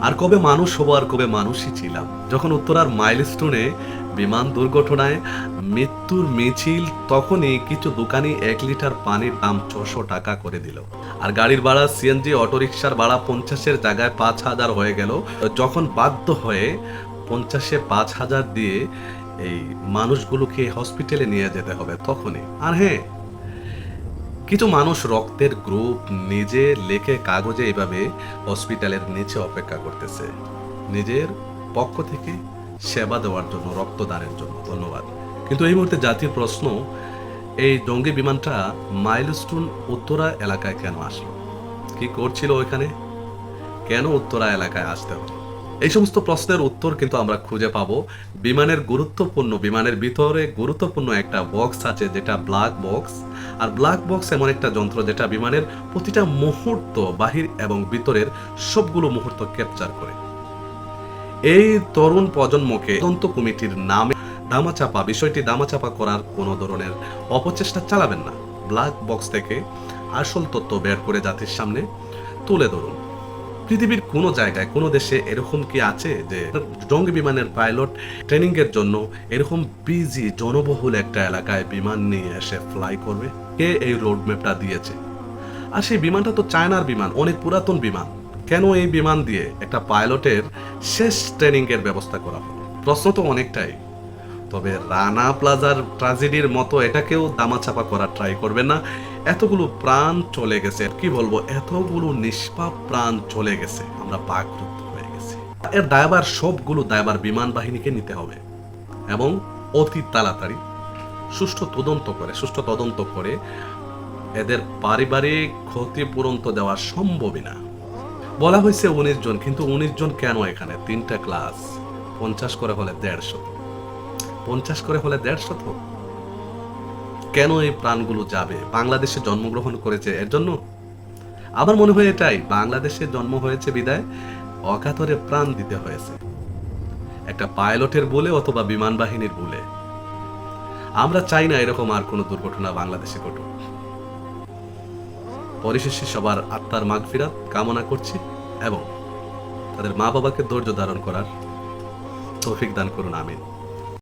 আর কবে মানুষ হবো আর কবে মানুষই ছিলাম, যখন উত্তরার মাইলস্টোনে বিমান দুর্ঘটনায় মৃত্যুর মিছিল, তখনই কিছু দোকানি 1 লিটার পানির দাম 600 টাকা করে দিল। আর গাড়ির ভাড়া, সিএনজি, অটোরিকশার ভাড়া 50-এর জায়গায় 5,000 হয়ে গেল, যখন বাধ্য হয়ে 50-এ 5,000 দিয়ে এই মানুষগুলোকে হসপিটালে নিয়ে যেতে হবে তখনই। আর হ্যাঁ, কিছু মানুষ রক্তের গ্রুপ নিজে লেখে কাগজে এইভাবে হসপিটালের নিচে অপেক্ষা করতেছে নিজের পক্ষ থেকে সেবা দেওয়ার জন্য, রক্তদানের জন্য। ধন্যবাদ। কিন্তু এই মুহূর্তে জাতীয় প্রশ্ন, এই জঙ্গি বিমানটা মাইলস্টোন উত্তরা এলাকায় কেন আসলো? কি করছিল ওইখানে? কেন উত্তরা এলাকায় আসতে হবে? এই সমস্ত প্রশ্নের উত্তর কিন্তু আমরা খুঁজে পাবো বিমানের ভিতরে গুরুত্বপূর্ণ একটা বক্স আছে, যেটা ব্ল্যাক বক্স। আর ব্ল্যাক বক্স এমন একটা যন্ত্র যেটা বিমানের প্রতিটা মুহূর্ত, বাহির এবং ভিতরের সবগুলো মুহূর্ত ক্যাপচার করে। এই তরুণ প্রজন্মকে তদন্ত কমিটির নামে বিষয়টি দামাচাপা করার কোনো ধরনের অপচেষ্টা চালাবেন না। ব্ল্যাক বক্স থেকে আসল তথ্য বের করে জাতির সামনে তুলে ধরুন। পৃথিবীর কোনো জায়গায়, কোনো দেশে এরকম কি আছে যে জঙ্গি বিমানের পাইলট ট্রেনিং এর জন্য এরকম বিজি জনবহুল একটা এলাকায় বিমান নিয়ে এসে ফ্লাই করবে? কে এই রোড ম্যাপটা দিয়েছে? আর সেই বিমানটা তো চায়নার বিমান, অনেক পুরাতন বিমান। কেন এই বিমান দিয়ে একটা পাইলটের শেষ ট্রেনিং এর ব্যবস্থা করা হলো? প্রশ্ন তো অনেকটাই। তবে রানা প্লাজার ট্র্যাজেডির মতো এটাকেও দামাচাপা করার ট্রাই করবেন না। এতগুলো প্রাণ চলে গেছে, কি বলবো, এতগুলো নিষ্পাপ প্রাণ চলে গেছে, আমরা বাকরুদ্ধ হয়ে গেছি। এর দায়ভার, সবগুলো দায়ভার বিমান বাহিনীকে নিতে হবে এবং অতি তাড়াতাড়ি সুষ্ঠু তদন্ত করে এদের পারিবারিক ক্ষতিপূরণ তো দেওয়া সম্ভবই না। বলা হয়েছে 19 জন, কিন্তু 19 জন কেন এখানে? 3টা ক্লাস, 50 করে হলে 150 কেন এই প্রাণগুলো যাবে? বাংলাদেশে জন্মগ্রহণ করেছে এর জন্য? আমার মনে হয় এটাই, বাংলাদেশে জন্ম হয়েছে বিদায় অকাতরে প্রাণ দিতে হয়েছে, একটা পাইলটের বলে অথবা বিমান বাহিনীর বলে। আমরা চাই না এরকম আর কোনো দুর্ঘটনা বাংলাদেশে ঘটুক। পরিশেষে সবার আত্মার মাগফিরাত কামনা করছি এবং তাদের মা বাবাকে ধৈর্য ধারণ করার তৌফিক দান করুন। আমিন।